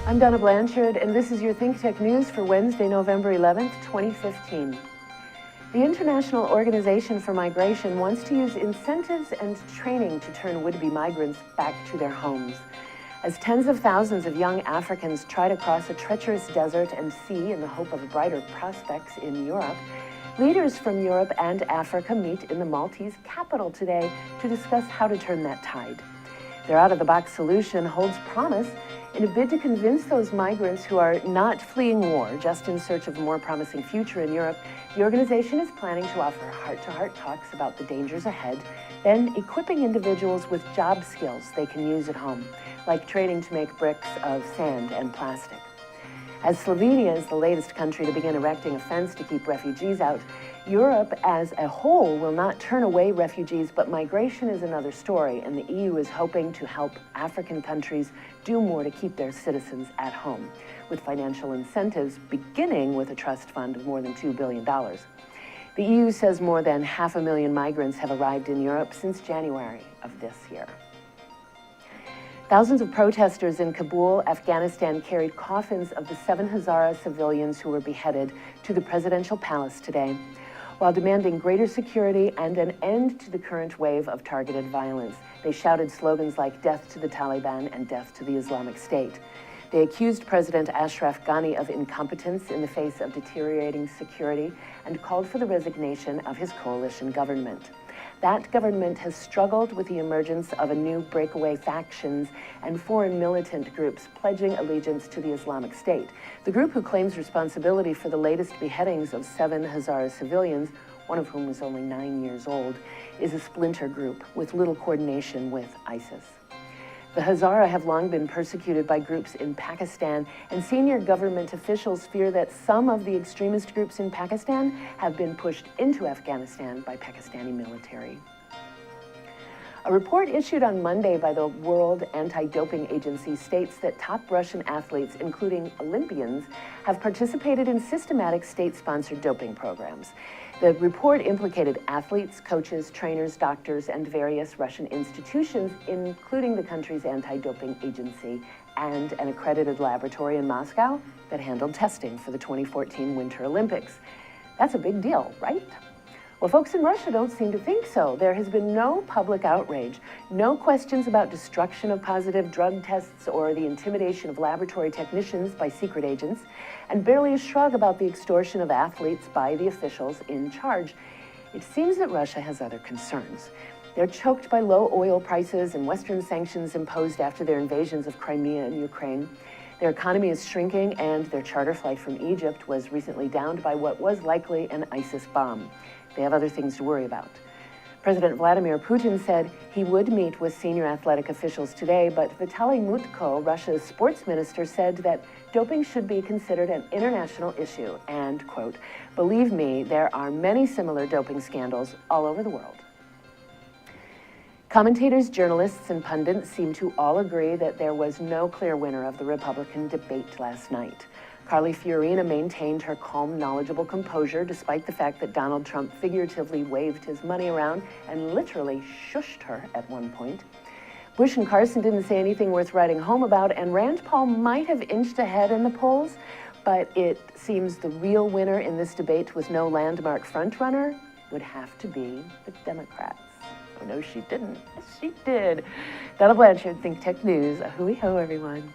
I'm Donna Blanchard, and this is your ThinkTech News for Wednesday, November 11th, 2015. The International Organization for Migration wants to use incentives and training to turn would-be migrants back to their homes. As tens of thousands of young Africans try to cross a treacherous desert and sea in the hope of brighter prospects in Europe, leaders from Europe and Africa meet in the Maltese capital today to discuss how to turn that tide. Their out-of-the-box solution holds promise in a bid to convince those migrants who are not fleeing war, just in search of a more promising future in Europe. The organization is planning to offer heart-to-heart talks about the dangers ahead, then equipping individuals with job skills they can use at home, like training to make bricks of sand and plastic. As Slovenia is the latest country to begin erecting a fence to keep refugees out, Europe as a whole will not turn away refugees, but migration is another story, and the EU is hoping to help African countries do more to keep their citizens at home, with financial incentives beginning with a trust fund of more than $2 billion. The EU says more than 500,000 migrants have arrived in Europe since January of this year. Thousands of protesters in Kabul, Afghanistan, carried coffins of the 7 Hazara civilians who were beheaded to the presidential palace today, while demanding greater security and an end to the current wave of targeted violence. They shouted slogans like "Death to the Taliban" and "Death to the Islamic State." They accused President Ashraf Ghani of incompetence in the face of deteriorating security and called for the resignation of his coalition government. That government has struggled with the emergence of a new breakaway factions and foreign militant groups pledging allegiance to the Islamic State. The group who claims responsibility for the latest beheadings of 7 Hazara civilians, one of whom was only 9 years old, is a splinter group with little coordination with ISIS. The Hazara have long been persecuted by groups in Pakistan, and senior government officials fear that some of the extremist groups in Pakistan have been pushed into Afghanistan by Pakistani military. A report issued on Monday by the World Anti-Doping Agency states that top Russian athletes, including Olympians, have participated in systematic state-sponsored doping programs. The report implicated athletes, coaches, trainers, doctors, and various Russian institutions, including the country's anti-doping agency and an accredited laboratory in Moscow that handled testing for the 2014 Winter Olympics. That's a big deal, right? Well, folks in Russia don't seem to think so. There has been no public outrage, no questions about destruction of positive drug tests or the intimidation of laboratory technicians by secret agents, and barely a shrug about the extortion of athletes by the officials in charge. It seems that Russia has other concerns. They're choked by low oil prices and Western sanctions imposed after their invasions of Crimea and Ukraine. Their economy is shrinking, and their charter flight from Egypt was recently downed by what was likely an ISIS bomb. They have other things to worry about. President Vladimir Putin said he would meet with senior athletic officials today, but Vitaly Mutko, Russia's sports minister, said that doping should be considered an international issue and, quote, "Believe me, there are many similar doping scandals all over the world." Commentators, journalists, and pundits seem to all agree that there was no clear winner of the Republican debate last night. Carly Fiorina maintained her calm, knowledgeable composure despite the fact that Donald Trump figuratively waved his money around and literally shushed her at one point. Bush and Carson didn't say anything worth writing home about, and Rand Paul might have inched ahead in the polls, but it seems the real winner in this debate with no landmark frontrunner would have to be the Democrats. Oh, no, she didn't. Yes, she did. Donna Blanchard, ThinkTech News. A hooey ho, everyone.